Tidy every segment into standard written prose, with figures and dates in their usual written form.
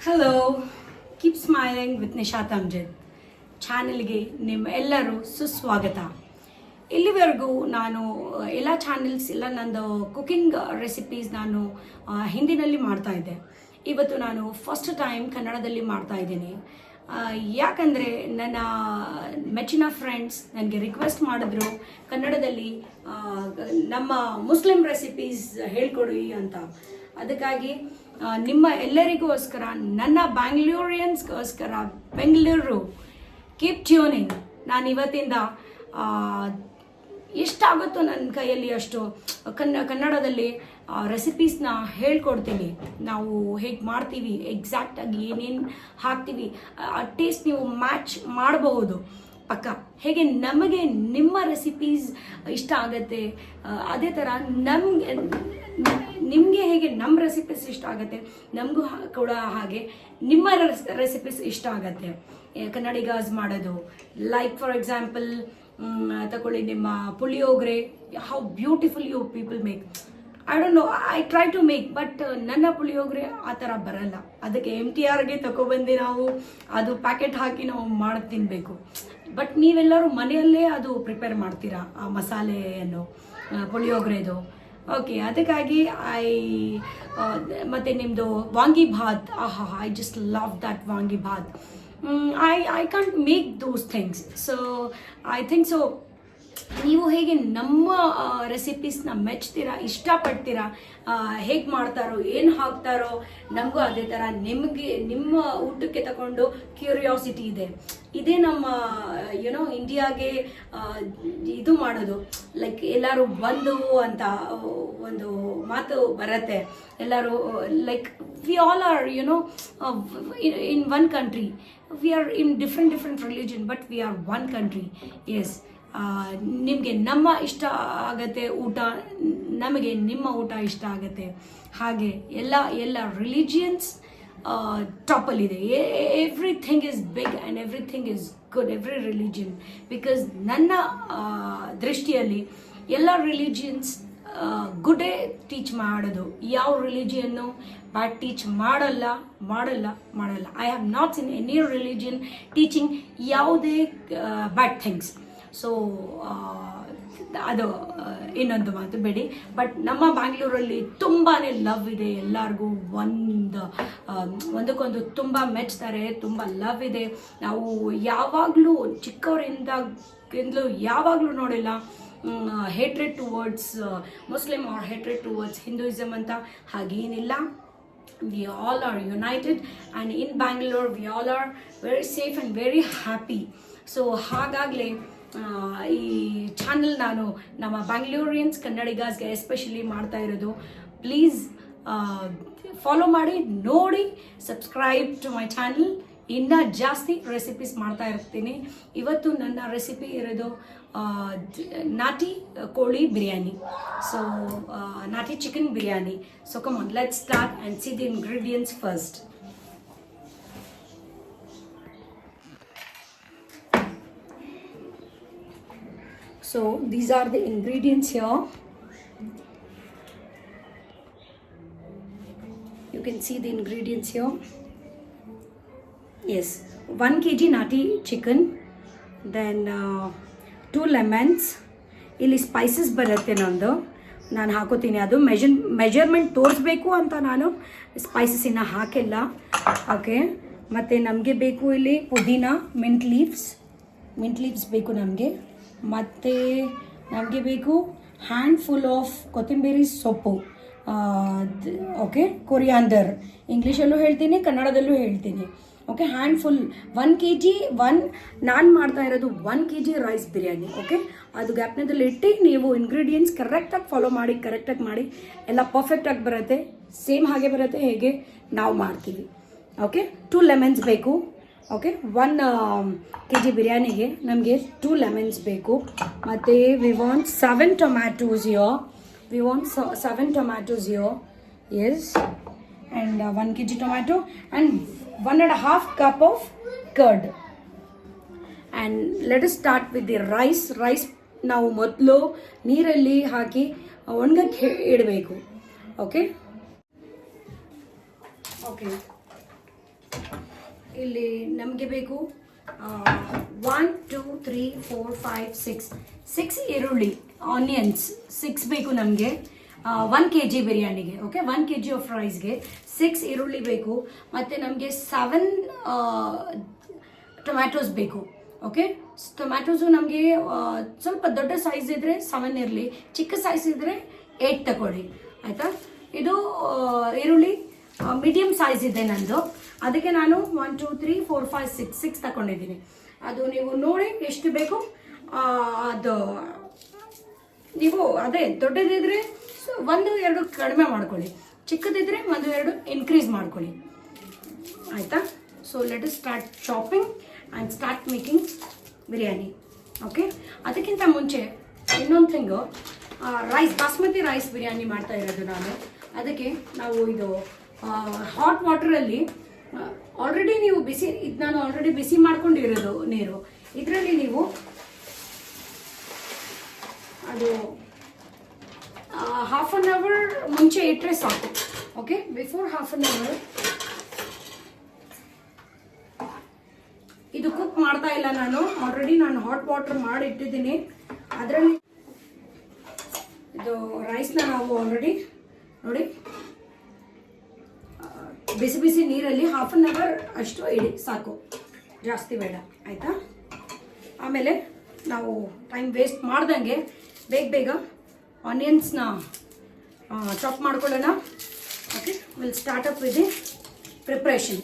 Hello, keep smiling with Nishat Amjad ಚಾನೆಲ್ಗೆ ನಿಮ್ಮೆಲ್ಲರೂ ಸುಸ್ವಾಗತ. ಇಲ್ಲಿವರೆಗೂ ನಾನು ಎಲ್ಲ ಚಾನೆಲ್ಸ್ ಎಲ್ಲ ನಂದು ಕುಕಿಂಗ್ ರೆಸಿಪೀಸ್ ನಾನು ಹಿಂದಿನಲ್ಲಿ ಮಾಡ್ತಾ ಇದ್ದೆ. ಇವತ್ತು ನಾನು ಫಸ್ಟ್ ಟೈಮ್ ಕನ್ನಡದಲ್ಲಿ ಮಾಡ್ತಾ ಇದ್ದೀನಿ. ಯಾಕಂದರೆ ನನ್ನ ಮೆಚ್ಚಿನ ಫ್ರೆಂಡ್ಸ್ ನನಗೆ ರಿಕ್ವೆಸ್ಟ್ ಮಾಡಿದ್ರು ಕನ್ನಡದಲ್ಲಿ ನಮ್ಮ ಮುಸ್ಲಿಂ ರೆಸಿಪೀಸ್ ಹೇಳ್ಕೊಡಿ ಅಂತ. ಅದಕ್ಕಾಗಿ ನಿಮ್ಮ ಎಲ್ಲರಿಗೋಸ್ಕರ, ನನ್ನ ಬ್ಯಾಂಗ್ಳೂರಿಯನ್ಸ್ಗೋಸ್ಕರ, ಬೆಂಗಳೂರು ಕೀಪ್ ಟ್ಯೂನಿಂಗ್. ನಾನು ಇವತ್ತಿಂದ ಎಷ್ಟಾಗುತ್ತೋ ನನ್ನ ಕೈಯಲ್ಲಿ ಅಷ್ಟು ಕನ್ನಡದಲ್ಲಿ ರೆಸಿಪೀಸ್ನ ಹೇಳ್ಕೊಡ್ತೀನಿ. ನಾವು ಹೇಗೆ ಮಾಡ್ತೀವಿ, ಎಕ್ಸಾಕ್ಟಾಗಿ ಏನೇನು ಹಾಕ್ತೀವಿ, ಆ ಟೇಸ್ಟ್ ನೀವು ಮ್ಯಾಚ್ ಮಾಡಬಹುದು ಪಕ್ಕ. ಹೇಗೆ ನಮಗೆ ನಿಮ್ಮ ರೆಸಿಪೀಸ್ ಇಷ್ಟ ಆಗುತ್ತೆ, ಅದೇ ಥರ ನಿಮಗೆ ಹೇಗೆ ನಮ್ಮ ರೆಸಿಪೀಸ್ ಇಷ್ಟ ಆಗುತ್ತೆ, ನಮಗೂ ಕೂಡ ಹಾಗೆ ನಿಮ್ಮ ರೆಸಿಪೀಸ್ ಇಷ್ಟ ಆಗುತ್ತೆ. ಕನ್ನಡಿಗಾಸ್ ಮಾಡೋದು, ಲೈಕ್ ಫಾರ್ ಎಕ್ಸಾಂಪಲ್ ತಗೊಳ್ಳಿ ನಿಮ್ಮ puliyogare, how beautiful you people make. I don't know, I try to make, but ನನ್ನ ಪುಳಿಯೋಗರೆ ಆ ಥರ ಬರಲ್ಲ. ಅದಕ್ಕೆ MTRಗೆ ತಗೊಬಂದು ನಾವು ಅದು ಪ್ಯಾಕೆಟ್ ಹಾಕಿ ನಾವು ಮಾಡಿ ತಿನ್ನಬೇಕು. ಬಟ್ ನೀವೆಲ್ಲರೂ ಮನೆಯಲ್ಲೇ ಅದು ಪ್ರಿಪೇರ್ ಮಾಡ್ತೀರಾ, ಆ ಮಸಾಲೆಯನ್ನು ಪುಳಿಯೋಗರೆದು. ಓಕೆ, ಅದಕ್ಕಾಗಿ ಮತ್ತು ನಿಮ್ಮದು vangi bath, I just love that vangi bath. I can't make those things. So I think so ನೀವು ಹೇಗೆ ನಮ್ಮ ರೆಸಿಪೀಸ್ನ ಮೆಚ್ತೀರಾ, ಇಷ್ಟಪಡ್ತೀರಾ, ಹೇಗೆ ಮಾಡ್ತಾರೋ, ಏನು ಹಾಕ್ತಾರೋ, ನಮಗೂ ಅದೇ ಥರ ನಿಮ್ಮ ಊಟಕ್ಕೆ ತಗೊಂಡು ಕ್ಯೂರಿಯಾಸಿಟಿ ಇದೆ. ಇದೇ ನಮ್ಮ ಇಂಡಿಯಾಗೆ ಇದು ಮಾಡೋದು, ಲೈಕ್ ಎಲ್ಲರೂ ಬಂದು ಅಂತ ಒಂದು ಮಾತು ಬರುತ್ತೆ. ಎಲ್ಲರೂ like we all are in one country. We are in different religion, but we are one country. Yes. ನಿಮಗೆ ನಮ್ಮ ಇಷ್ಟ ಆಗತ್ತೆ ಊಟ, ನಮಗೆ ನಿಮ್ಮ ಊಟ ಇಷ್ಟ ಆಗುತ್ತೆ. ಹಾಗೆ ಎಲ್ಲ ರಿಲಿಜಿಯನ್ಸ್ ಟಾಪಲ್ಲಿದೆ. Everything is big and everything is good, every religion. Because ನನ್ನ ದೃಷ್ಟಿಯಲ್ಲಿ ಎಲ್ಲ ರಿಲಿಜಿಯನ್ಸ್ ಗುಡ್ಡೇ ಟೀಚ್ ಮಾಡೋದು. ಯಾವ ರಿಲಿಜಿಯನ್ನು ಬ್ಯಾಡ್ ಟೀಚ್ ಮಾಡಲ್ಲ. I have not seen any religion teaching ಯಾವುದೇ ಬ್ಯಾಡ್ ಥಿಂಗ್ಸ್. ಸೊ ಅದು ಇನ್ನೊಂದು ಮಾತು ಬೇಡಿ. ಬಟ್ ನಮ್ಮ ಬ್ಯಾಂಗ್ಳೂರಲ್ಲಿ ತುಂಬಾ ಲವ್ ಇದೆ ಎಲ್ಲರಿಗೂ. ಒಂದಕ್ಕೊಂದು ತುಂಬ ಮೆಚ್ತಾರೆ, ತುಂಬ ಲವ್ ಇದೆ. ನಾವು ಯಾವಾಗಲೂ ಚಿಕ್ಕವರಿಂದಲೂ ಯಾವಾಗಲೂ ನೋಡಿಲ್ಲ hatred towards Muslim or hatred towards Hinduism ಅಂತ. ಹಾಗೇನಿಲ್ಲ. We all are united, and in Bangalore we all are very safe and very happy. So ಹಾಗಾಗಲೇ ಈ ಚಾನಲ್ ನಾನು ನಮ್ಮ ಬ್ಯಾಂಗ್ಳೂರಿಯನ್ಸ್ ಕನ್ನಡಿಗಾಸ್ಗೆ ಎಸ್ಪೆಷಲಿ ಮಾಡ್ತಾ ಇರೋದು. ಪ್ಲೀಸ್ ಫಾಲೋ ಮಾಡಿ, ನೋಡಿ, ಸಬ್ಸ್ಕ್ರೈಬ್ ಟು ಮೈ ಚಾನಲ್. ಇನ್ನೂ ಜಾಸ್ತಿ ರೆಸಿಪೀಸ್ ಮಾಡ್ತಾ ಇರ್ತೀನಿ. ಇವತ್ತು ನನ್ನ ರೆಸಿಪಿ ಇರೋದು ನಾಟಿ ಕೋಳಿ ಬಿರಿಯಾನಿ. ಸೊ ನಾಟಿ chicken biryani. So come on, let's start and see the ingredients first. So these are the ingredients here. You can see the ingredients here. Yes, 1 kg nati chicken, then 2 lemons. ಇಲ್ಲಿ spices ಬರುತ್ತೆ ನಂದು, ನಾನು ಹಾಕೋತೀನಿ. ಅದು measurement ತೋರಿಸ್ಬೇಕು ಅಂತ ನಾನು spices ಇನ್ನು ಹಾಕಿಲ್ಲ. ಓಕೆ, ಮತ್ತು ನಮಗೆ ಬೇಕು ಇಲ್ಲಿ ಪುದೀನ, ಮಿಂಟ್ ಲೀವ್ಸ್ ಬೇಕು ನಮಗೆ. ಮತ್ತು ನಮಗೆ ಬೇಕು ಹ್ಯಾಂಡ್ಫುಲ್ ಆಫ್ ಕೊತ್ತಂಬರಿ ಸೊಪ್ಪು. ಓಕೆ, ಕೊರಿಯಾಂಡರ್ ಇಂಗ್ಲೀಷಲ್ಲೂ ಹೇಳ್ತೀನಿ, ಕನ್ನಡದಲ್ಲೂ ಹೇಳ್ತೀನಿ. Okay, handful 1 kg. ನಾನು ಮಾಡ್ತಾ ಇರೋದು 1 kg ರೈಸ್ ಬಿರಿಯಾನಿ. ಓಕೆ, ಅದು ಗ್ಯಾಪ್ನದಲ್ಲಿ ಇಟ್ಟು ನೀವು ಇಂಗ್ರೀಡಿಯೆಂಟ್ಸ್ ಕರೆಕ್ಟಾಗಿ ಫಾಲೋ ಮಾಡಿ, ಕರೆಕ್ಟಾಗಿ ಮಾಡಿ, ಎಲ್ಲ ಪರ್ಫೆಕ್ಟಾಗಿ ಬರುತ್ತೆ. ಸೇಮ್ ಹಾಗೆ ಬರುತ್ತೆ ಹೇಗೆ ನಾವು ಮಾಡ್ತೀವಿ. ಓಕೆ, 2 ಲೆಮನ್ಸ್ ಬೇಕು. ಓಕೆ, 1 kg ಬಿರಿಯಾನಿಗೆ ನಮಗೆ 2 ಲೆಮನ್ಸ್ ಬೇಕು. ಮತ್ತು we want 7 tomatoes here. Yes, and 1 kg tomato and 1.5 cup of curd. And let us start with the rice. ನಾವು ಮೊದಲು ನೀರಲ್ಲಿ ಹಾಕಿ ಒಣಗಕ್ಕೆ ಇಡಬೇಕು. ಓಕೆ, ಇಲ್ಲಿ ನಮಗೆ ಬೇಕು 1 2 3 4 5 6 ಈರುಳ್ಳಿ ಆನಿಯನ್ಸ್ 6 ಬೇಕು ನಮಗೆ 1 kg ಬಿರಿಯಾನಿಗೆ. ಓಕೆ, 1 kg ಆಫ್ ರೈಸ್ಗೆ 6 ಈರುಳ್ಳಿ ಬೇಕು. ಮತ್ತು ನಮಗೆ 7 ಟೊಮ್ಯಾಟೋಸ್ ಬೇಕು. ಓಕೆ, ಟೊಮ್ಯಾಟೋಸು ನಮಗೆ ಸ್ವಲ್ಪ ದೊಡ್ಡ ಸೈಜ್ ಇದ್ದರೆ 7 ಇರಲಿ, ಚಿಕ್ಕ ಸೈಜ್ ಇದ್ದರೆ 8 ತಗೊಳ್ಳಿ. ಆಯಿತಾ? ಇದು ಈರುಳ್ಳಿ ಮೀಡಿಯಮ್ ಸೈಜ್ ಇದೆ ನಂದು, ಅದಕ್ಕೆ ನಾನು 1 2 3 4 5 6 ತಗೊಂಡಿದ್ದೀನಿ. ಅದು ನೀವು ನೋಡಿ ಎಷ್ಟು ಬೇಕು. ಅದು ನೀವು ಅದೇ ದೊಡ್ಡದಿದ್ರೆ 1-2 ಕಡಿಮೆ ಮಾಡ್ಕೊಳ್ಳಿ, ಚಿಕ್ಕದಿದ್ರೆ 1-2 ಇನ್ಕ್ರೀಸ್ ಮಾಡ್ಕೊಳ್ಳಿ. ಆಯಿತಾ? So let us start shopping and start making biryani. Okay, ಅದಕ್ಕಿಂತ ಮುಂಚೆ ಇನ್ನೊಂದು thing, rice basmati rice biryani ಮಾಡ್ತಾ ಇರೋದು ನಾನು. ಅದಕ್ಕೆ ನಾವು ಇದು ಹಾಟ್ ವಾಟರಲ್ಲಿ ಆಲ್ರೆಡಿ ನೀವು ಬಿಸಿ, ಇದು ನಾನು ಆಲ್ರೆಡಿ ಬಿಸಿ ಮಾಡ್ಕೊಂಡಿರೋದು ನೀರು. ಇದರಲ್ಲಿ ನೀವು ಅದು ಹಾಫ್ ಆನ್ ಅವರ್ ಮುಂಚೆ ಇಟ್ಟರೆ ಸಾಕು. Okay, before half an hour ಇದು ಕುಕ್ ಮಾಡ್ತಾ ಇಲ್ಲ ನಾನು. ಆಲ್ರೆಡಿ ನಾನು ಹಾಟ್ ವಾಟರ್ ಮಾಡಿ ಇಟ್ಟಿದ್ದೀನಿ. ಅದರಲ್ಲಿ ಇದು ರೈಸ್ನ ನಾವು ಆಲ್ರೆಡಿ ನೋಡಿ ಬಿಸಿ ಬಿಸಿ ನೀರಲ್ಲಿ ಹಾಫ್ ಆನ್ ಅವರ್ ಅಷ್ಟು ಇಡಿ ಸಾಕು, ಜಾಸ್ತಿ ಬೇಡ. ಆಯಿತಾ? ಆಮೇಲೆ ನಾವು ಟೈಮ್ ವೇಸ್ಟ್ ಮಾಡ್ದಂಗೆ ಬೇಗ ಬೇಗ ಆನಿಯನ್ಸ್ನ ಚಾಪ್ ಮಾಡ್ಕೊಳ್ಳೋಣ. Okay, will start up with the preparation.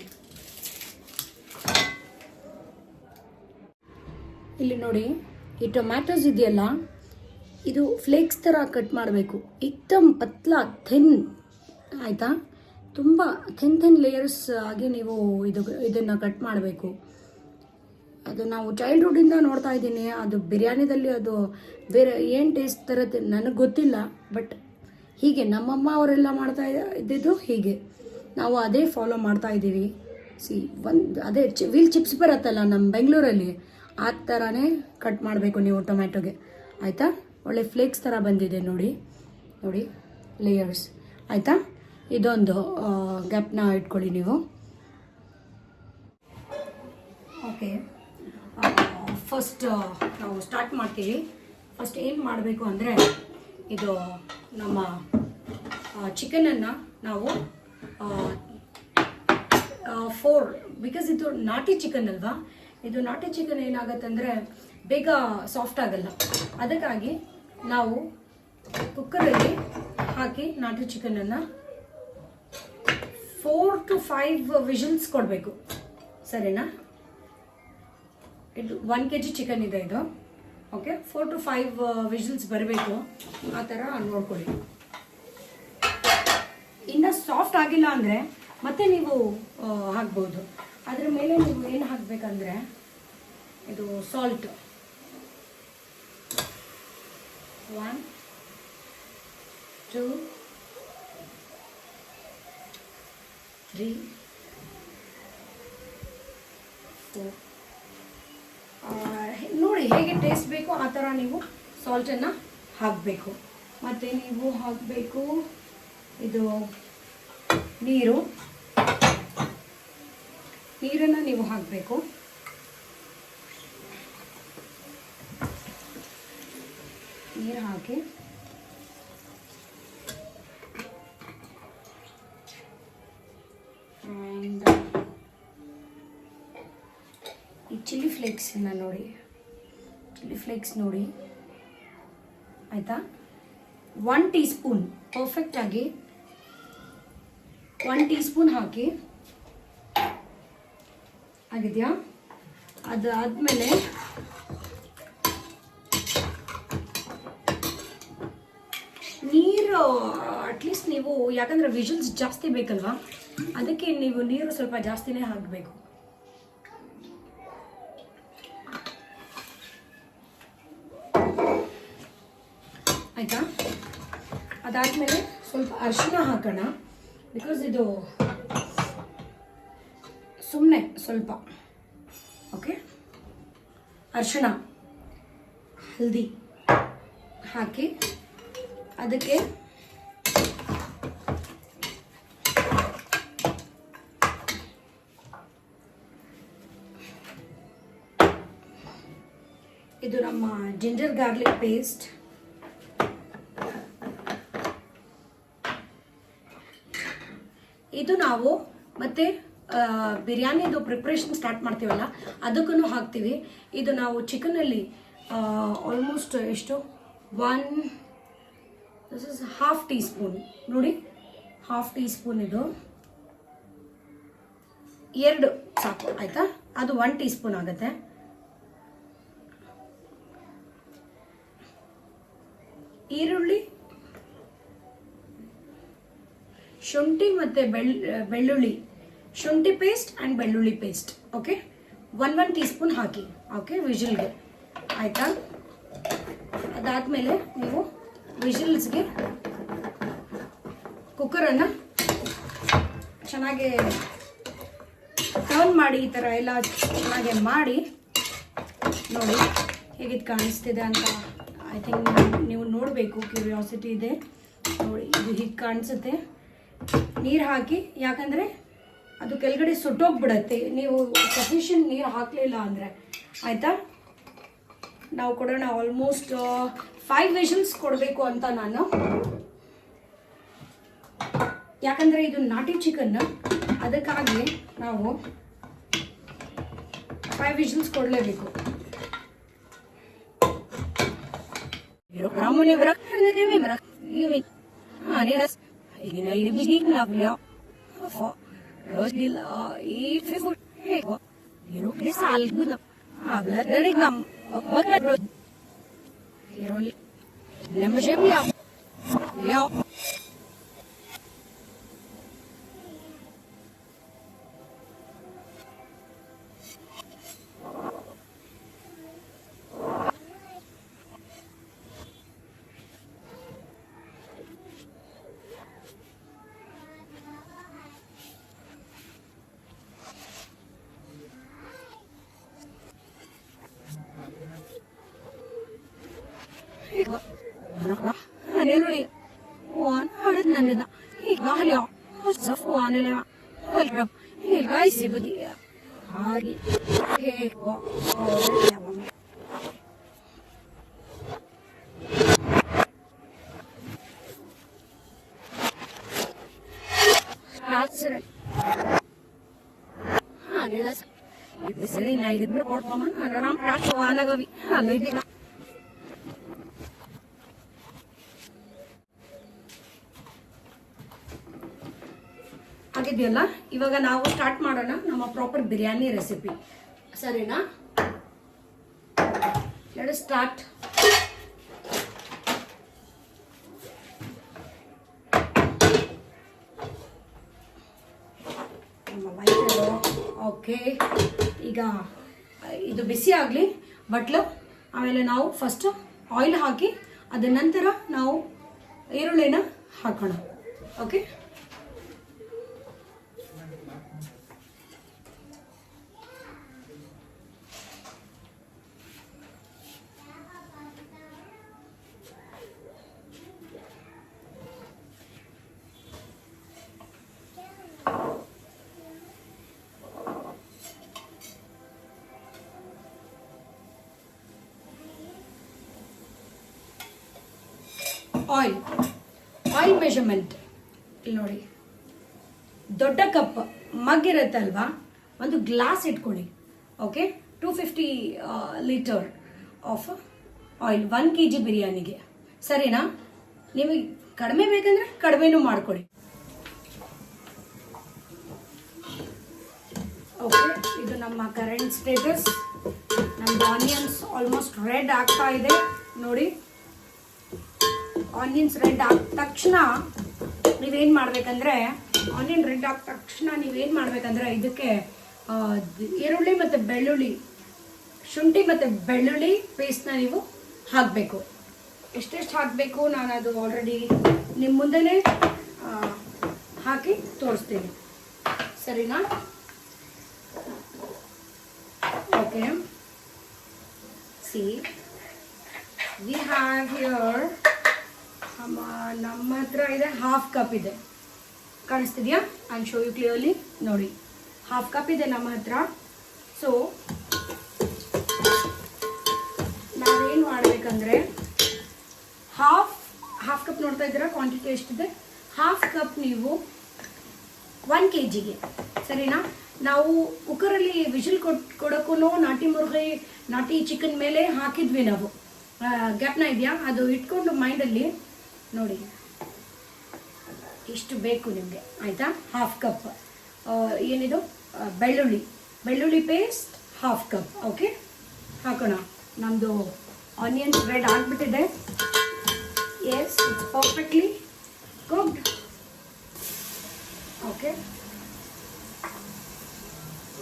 ಇಲ್ಲಿ ನೋಡಿ, ಈ ಟೊಮ್ಯಾಟೋಸ್ ಇದೆಯಲ್ಲ, ಇದು ಫ್ಲೇಕ್ಸ್ ಥರ ಕಟ್ ಮಾಡಬೇಕು. ಏಕ್ದಮ್ ಪತ್ಲಾ ಥಿನ್. ಆಯಿತಾ? ತುಂಬ ಥಿನ್ ಲೇಯರ್ಸ್ ಆಗಿ ನೀವು ಇದನ್ನು ಕಟ್ ಮಾಡಬೇಕು. ಅದು ನಾವು ಚೈಲ್ಡ್ಹುಡ್ಡಿಂದ ನೋಡ್ತಾ ಇದ್ದೀನಿ. ಅದು ಬಿರಿಯಾನಿದಲ್ಲಿ ಅದು ಬೇರೆ ಏನು ಟೇಸ್ಟ್ ತರುತ್ತೆ ನನಗೆ ಗೊತ್ತಿಲ್ಲ, ಬಟ್ ಹೀಗೆ ನಮ್ಮಮ್ಮ ಅವರೆಲ್ಲ ಮಾಡ್ತಾ ಇದ್ದಿದ್ದು ಹೀಗೆ, ನಾವು ಅದೇ ಫಾಲೋ ಮಾಡ್ತಾ ಇದ್ದೀವಿ. ಅದೇ ವೀಲ್ ಚಿಪ್ಸ್ ಬರುತ್ತಲ್ಲ ನಮ್ಮ ಬೆಂಗಳೂರಲ್ಲಿ, ಆ ಥರನೇ ಕಟ್ ಮಾಡಬೇಕು ನೀವು ಟೊಮ್ಯಾಟೊಗೆ. ಆಯಿತಾ? ಒಳ್ಳೆ ಫ್ಲೇಕ್ಸ್ ಥರ ಬಂದಿದೆ ನೋಡಿ ನೋಡಿ, ಲೇಯರ್ಸ್. ಆಯಿತಾ? ಇದೊಂದು ಗ್ಯಾಪ್ನ ಇಟ್ಕೊಳ್ಳಿ ನೀವು. ಓಕೆ, ಫಸ್ಟ್ ನಾವು ಸ್ಟಾರ್ಟ್ ಮಾಡ್ತೀವಿ. ಫಸ್ಟ್ ಏನು ಮಾಡಬೇಕು ಅಂದರೆ, ಇದು ನಮ್ಮ ಚಿಕನನ್ನು ನಾವು 4, ಬಿಕಾಸ್ ಇದು ನಾಟಿ ಚಿಕನ್ ಅಲ್ವಾ. ಇದು ನಾಟಿ ಚಿಕನ್ ಏನಾಗತ್ತಂದರೆ ಬೇಗ ಸಾಫ್ಟ್ ಆಗಲ್ಲ. ಅದಕ್ಕಾಗಿ ನಾವು ಕುಕ್ಕರಲ್ಲಿ ಹಾಕಿ ನಾಟಿ ಚಿಕನನ್ನು 4 to 5 ವಿಷಲ್ಸ್ ಕೊಡಬೇಕು. ಸರಿನಾ? ಇದು 1 kg ಚಿಕನ್ ಇದೆ ಇದು. ಓಕೆ, 4 to 5 ವಿಷಲ್ಸ್ ಬರಬೇಕು. ಆ ಥರ ನೋಡ್ಕೊಳ್ಳಿ. ಇನ್ನು ಸಾಫ್ಟ್ ಆಗಿಲ್ಲ ಅಂದರೆ ಮತ್ತೆ ನೀವು ಹಾಕ್ಬೋದು. ಅದ್ರ ಮೇಲೆ ನೀವು ಏನು ಹಾಕಬೇಕಂದ್ರೆ, ಇದು ಸಾಲ್ಟ್ 1 2 3 4 ನೋಡಿ ಹೇಗೆ ಟೇಸ್ಟ್ ಬೇಕು ಆ ಥರ ನೀವು ಸಾಲ್ಟನ್ನು ಹಾಕಬೇಕು. ಮತ್ತು ನೀವು ಹಾಕಬೇಕು ಇದು ನೀರನ್ನು ನೀವು ಹಾಕಬೇಕು. ನೀರು ಹಾಕಿ ಈ ಚಿಲ್ಲಿ ಫ್ಲೇಕ್ಸನ್ನು ನೋಡಿ, ಚಿಲ್ಲಿ ಫ್ಲೇಕ್ಸ್ ನೋಡಿ. ಆಯಿತಾ? 1 ಟೀ ಸ್ಪೂನ್ ಪರ್ಫೆಕ್ಟಾಗಿ 1 ಟೀ ಸ್ಪೂನ್ ಹಾಕಿ. ಆಗಿದೆಯಾ? ಅದಾದಮೇಲೆ ನೀರು ಅಟ್ಲೀಸ್ಟ್ ನೀವು, ಯಾಕಂದರೆ ವಿಷಲ್ಸ್ ಜಾಸ್ತಿ ಬೇಕಲ್ವಾ, ಅದಕ್ಕೆ ನೀವು ನೀರು ಸ್ವಲ್ಪ ಜಾಸ್ತಿನೇ ಹಾಕಬೇಕು. ಆಯಿತಾ? ಅದಾದಮೇಲೆ ಸ್ವಲ್ಪ ಅರಿಶಿನ ಹಾಕೋಣ, ಬಿಕಾಸ್ ಇದು ಸುಮ್ಮನೆ ಸ್ವಲ್ಪ. ಓಕೆ, ಅರಿಶಿನ, ಹಲ್ದಿ ಹಾಕಿ ಅದಕ್ಕೆ ಇದು ನಮ್ಮ ಜಿಂಜರ್ ಗಾರ್ಲಿಕ್ ಪೇಸ್ಟ್. ಇದು ನಾವು ಮತ್ತೆ ಬಿರಿಯಾನಿದು ಪ್ರಿಪ್ರೇಷನ್ ಸ್ಟಾರ್ಟ್ ಮಾಡ್ತೀವಲ್ಲ ಅದಕ್ಕೂ ಹಾಕ್ತೀವಿ. ಇದು ನಾವು ಚಿಕನಲ್ಲಿ ಆಲ್ಮೋಸ್ಟ್ ಎಷ್ಟು this is half tea spoon ನೋಡಿ, ಹಾಫ್ ಟೀ ಸ್ಪೂನ್ ಇದು 2 ಸಾಕು ಆಯಿತಾ. ಅದು 1 ಟೀ ಸ್ಪೂನ್ ಆಗುತ್ತೆ. ಈರುಳ್ಳಿ, ಶುಂಠಿ ಮತ್ತು ಬೆಳ್ಳುಳ್ಳಿ, ಶುಂಠಿ ಪೇಸ್ಟ್ ಆ್ಯಂಡ್ ಬೆಳ್ಳುಳ್ಳಿ ಪೇಸ್ಟ್. ಓಕೆ, 1 ಟೀ ಸ್ಪೂನ್ ಹಾಕಿ. ಓಕೆ, ವಿಜಿಲ್ಗೆ ಆಯಿತಾ. ಅದಾದಮೇಲೆ ನೀವು ವಿಜಿಲ್ಸ್ಗೆ ಕುಕ್ಕರನ್ನು ಚೆನ್ನಾಗಿ ಟರ್ನ್ ಮಾಡಿ, ಈ ಥರ ಎಲ್ಲ ಚೆನ್ನಾಗಿ ಮಾಡಿ ನೋಡಿ ಹೇಗಿದು ಕಾಣಿಸ್ತಿದೆ ಅಂತ. ಐ ಥಿಂಕ್ ನೀವು ನೋಡಬೇಕು, ಕ್ಯೂರಿಯಾಸಿಟಿ ಇದೆ ನೋಡಿ. ಇದು ಹೀಗೆ ಕಾಣಿಸುತ್ತೆ. ನೀರು ಹಾಕಿ, ಯಾಕಂದರೆ ಅದು ಕೆಳಗಡೆ ಸುಟ್ಟೋಗ್ಬಿಡತ್ತೆ ನೀವು ಸಫಿಷಿಯಂಟ್ ನೀರು ಹಾಕಲಿಲ್ಲ ಅಂದರೆ ಆಯಿತಾ. ನಾವು ಕೊಡೋಣ ಆಲ್ಮೋಸ್ಟ್ 5 ವಿಷಲ್ಸ್ ಕೊಡಬೇಕು ಅಂತ ನಾನು, ಯಾಕಂದರೆ ಇದು ನಾಟಿ ಚಿಕನ್, ಅದಕ್ಕಾಗಿ ನಾವು 5 ವಿಷಲ್ಸ್ ಕೊಡಲೇಬೇಕು. ಆಗಿದೆಯಲ್ಲ, ಇವಾಗ ನಾವು ಸ್ಟಾರ್ಟ್ ಮಾಡೋಣ ನಮ್ಮ ಪ್ರಾಪರ್ ಬಿರಿಯಾನಿ ರೆಸಿಪಿ, ಸರಿನಾ? Let us start. ಓಕೆ, ಈಗ ಇದು ಬಿಸಿ ಆಗಲಿ ಬಟ್ಲು. ಆಮೇಲೆ ನಾವು ಫಸ್ಟ್ ಆಯಿಲ್ ಹಾಕಿ ಅದ ನಂತರ ನಾವು ಈರುಳ್ಳಿನ ಹಾಕೋಣ. ಓಕೆ, ಆಯಿಲ್ ಮೆಷರ್ಮೆಂಟ್ ಇಲ್ಲಿ ನೋಡಿ. ದೊಡ್ಡ ಕಪ್ ಮಗ್ ಇರುತ್ತಲ್ವಾ, ಒಂದು ಗ್ಲಾಸ್ ಇಟ್ಕೊಳ್ಳಿ. Okay, 250 litre of oil 1 kg ಬಿರಿಯಾನಿಗೆ, ಸರಿನಾ? ನಿಮಗೆ ಕಡಿಮೆ ಬೇಕಂದ್ರೆ ಕಡಿಮೆನೂ ಮಾಡ್ಕೊಳ್ಳಿ. ಓಕೆ, ಇದು ನಮ್ಮ ಕರೆಂಟ್ ಸ್ಟೇಟಸ್. ನಮ್ದು ಆನಿಯನ್ಸ್ ಆಲ್ಮೋಸ್ಟ್ ರೆಡ್ ಆಗ್ತಾ ಇದೆ ನೋಡಿ. ಆನಿಯನ್ಸ್ ರೆಡ್ ಆದ ತಕ್ಷಣ ನೀವೇನು ಮಾಡಬೇಕಂದ್ರೆ, ಆನಿಯನ್ ರೆಡ್ ಆದ ತಕ್ಷಣ ನೀವೇನು ಮಾಡಬೇಕಂದ್ರೆ, ಇದಕ್ಕೆ ಈರುಳ್ಳಿ ಮತ್ತು ಬೆಳ್ಳುಳ್ಳಿ, ಶುಂಠಿ ಮತ್ತು ಬೆಳ್ಳುಳ್ಳಿ ಪೇಸ್ಟ್ನ ನೀವು ಹಾಕಬೇಕು. ಎಷ್ಟೆಷ್ಟು ಹಾಕಬೇಕು ನಾನು ಅದು ಆಲ್ರೆಡಿ ನಿಮ್ಮ ಮುಂದೆನೇ ಹಾಕಿ ತೋರಿಸ್ತೀನಿ, ಸರಿನಾ? Okay, C we have here, ನಮ್ಮ ಹತ್ರ ಇದೆ ಹಾಫ್ ಕಪ್ ಇದೆ, ಕಾಣಿಸ್ತಿದೆಯಾ? ಐ ಶೋ ಯು ಕ್ಲಿಯರ್ಲಿ ನೋಡಿ. ಹಾಫ್ ಕಪ್ ಇದೆ ನಮ್ಮ ಹತ್ರ. ಸೊ ಮಾಡಬೇಕಂದ್ರೆ ಹಾಫ್ ಕಪ್ ನೋಡ್ತಾ ಇದ್ದೀರಾ ಕ್ವಾಂಟಿಟಿ ಎಷ್ಟಿದೆ. ಹಾಫ್ ಕಪ್ ನೀವು 1 kgಗೆ ಸರಿನಾ. ನಾವು ಕುಕ್ಕರಲ್ಲಿ ವಿಜಿಲ್ ಕೊಡೋಕ್ಕೂ ನಾಟಿ ಮುರ್ಗೈ ನಾಟಿ ಚಿಕನ್ ಮೇಲೆ ಹಾಕಿದ್ವಿ ನಾವು. ಗ್ಯಾಪ್ನ ಇದೆಯಾ ಅದು ಇಟ್ಕೊಂಡು ಮೈಂಡಲ್ಲಿ ನೋಡಿ ಇಷ್ಟು ಬೇಕು ನಿಮಗೆ ಆಯಿತಾ. ಹಾಫ್ ಕಪ್ ಏನಿದು ಬೆಳ್ಳುಳ್ಳಿ ಪೇಸ್ಟ್ ಹಾಫ್ ಕಪ್. ಓಕೆ ಹಾಕೋಣ. ನಮ್ಮದು ಆನಿಯನ್ಸ್ ರೆಡ್ ಆಗಿಬಿಟ್ಟಿದೆ. Yes it's perfectly cooked. Okay